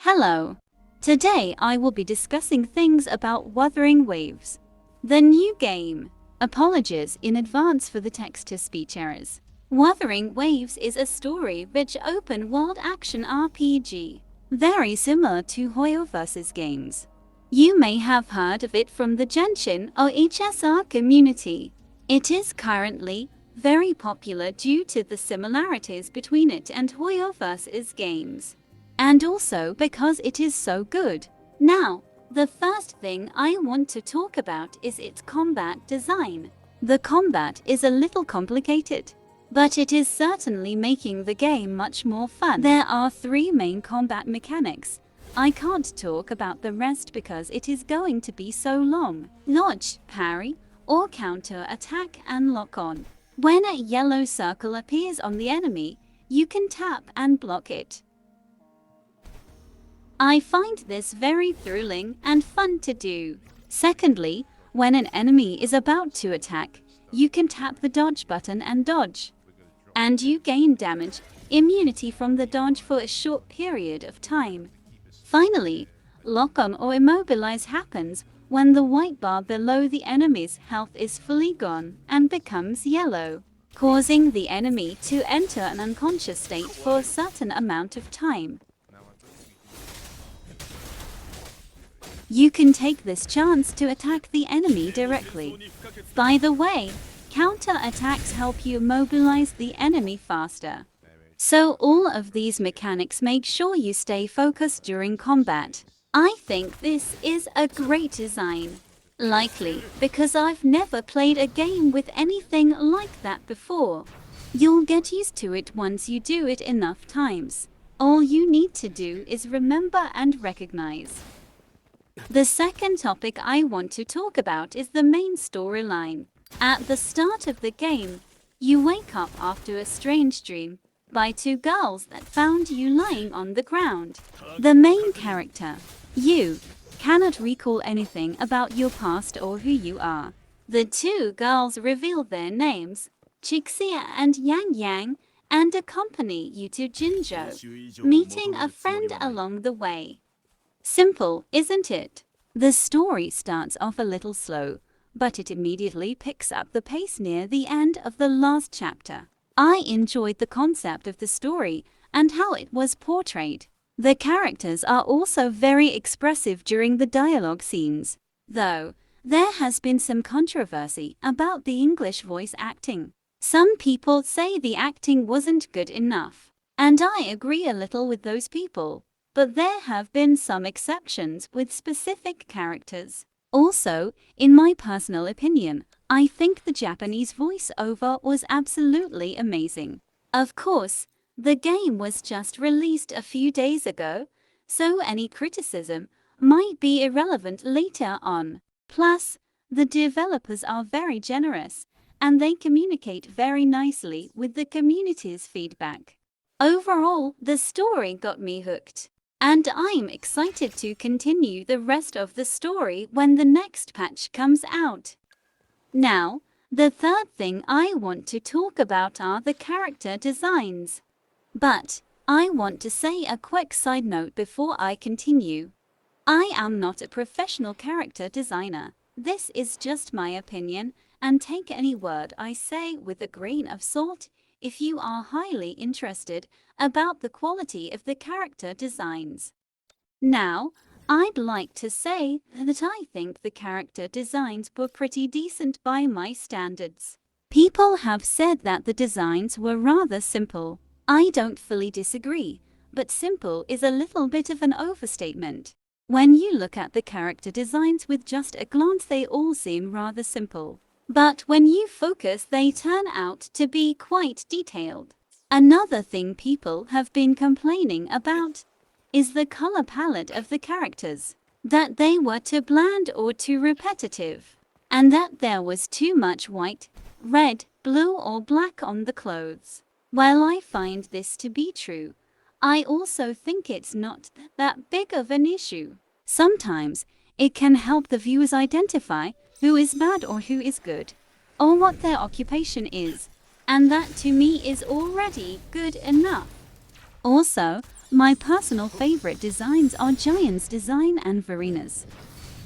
Hello. Today I will be discussing things about Wuthering Waves, the new game. Apologies in advance for the text-to-speech errors. Wuthering Waves is a story-rich open-world action RPG, very similar to Hoyo vs. games. You may have heard of it from the Genshin or HSR community. It is currently very popular due to the similarities between it and Hoyo vs. games, and also because it is so good. Now, the first thing I want to talk about is its combat design. The combat is a little complicated, but it is certainly making the game much more fun. There are three main combat mechanics. I can't talk about the rest because it is going to be so long. Dodge, parry, or counter attack and lock on. When a yellow circle appears on the enemy, you can tap and block it. I find this very thrilling and fun to do. Secondly, when an enemy is about to attack, you can tap the dodge button and dodge, and you gain damage immunity from the dodge for a short period of time. Finally, lock-on or immobilize happens when the white bar below the enemy's health is fully gone and becomes yellow, causing the enemy to enter an unconscious state for a certain amount of time. You can take this chance to attack the enemy directly. By the way, counter-attacks help you mobilize the enemy faster. So all of these mechanics make sure you stay focused during combat. I think this is a great design. Likely because I've never played a game with anything like that before. You'll get used to it once you do it enough times. All you need to do is remember and recognize. The second topic I want to talk about is the main storyline. At the start of the game, you wake up after a strange dream by two girls that found you lying on the ground. The main character, you, cannot recall anything about your past or who you are. The two girls reveal their names, Chixia and Yang Yang, and accompany you to Jinzhou, meeting a friend along the way. Simple, isn't it? The story starts off a little slow, but it immediately picks up the pace near the end of the last chapter. I enjoyed the concept of the story and how it was portrayed. The characters are also very expressive during the dialogue scenes, though there has been some controversy about the English voice acting. Some people say the acting wasn't good enough, and I agree a little with those people. But there have been some exceptions with specific characters. Also, in my personal opinion, I think the Japanese voiceover was absolutely amazing. Of course, the game was just released a few days ago, so any criticism might be irrelevant later on. Plus, the developers are very generous, and they communicate very nicely with the community's feedback. Overall, the story got me hooked. And I'm excited to continue the rest of the story when the next patch comes out. Now, the third thing I want to talk about are the character designs. But I want to say a quick side note before I continue. I am not a professional character designer. This is just my opinion, and take any word I say with a grain of salt if you are highly interested about the quality of the character designs. Now, I'd like to say that I think the character designs were pretty decent by my standards. People have said that the designs were rather simple. I don't fully disagree, but simple is a little bit of an overstatement. When you look at the character designs with just a glance, they all seem rather simple. But when you focus, they turn out to be quite detailed. Another thing people have been complaining about is the color palette of the characters, that they were too bland or too repetitive, and that there was too much white, red, blue or black on the clothes. While I find this to be true, I also think it's not that big of an issue. Sometimes it can help the viewers identify who is bad or who is good, or what their occupation is, and that to me is already good enough. Also, My personal favorite designs are Giant's design and Verena's.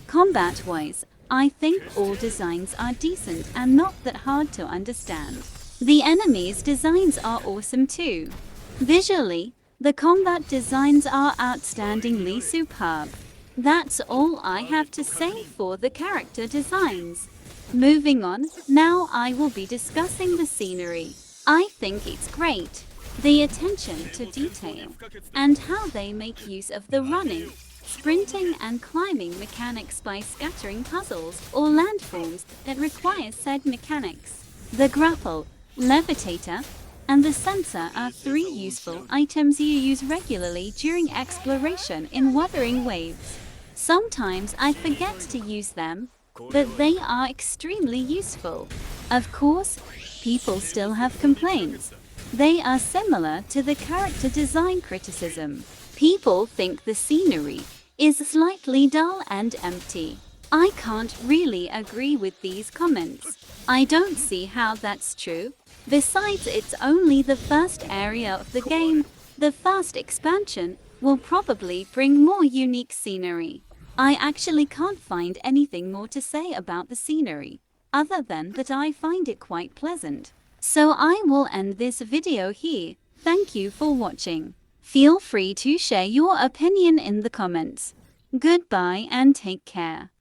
Combat-wise, I think all designs are decent and not that hard to understand. The enemies' designs are awesome too. Visually, the combat designs are outstandingly superb. That's all I have to say for the character designs. Moving on, now I will be discussing the scenery. I think it's great. The attention to detail and how they make use of the running, sprinting and climbing mechanics by scattering puzzles or landforms that require said mechanics. The grapple, levitator, and the sensor are three useful items you use regularly during exploration in Wuthering Waves. Sometimes I forget to use them, but they are extremely useful. Of course, people still have complaints. They are similar to the character design criticism. People think the scenery is slightly dull and empty. I can't really agree with these comments. I don't see how that's true. Besides, it's only the first area of the game. The first expansion will probably bring more unique scenery. I actually can't find anything more to say about the scenery, other than that I find it quite pleasant. So I will end this video here. Thank you for watching. Feel free to share your opinion in the comments. Goodbye and take care.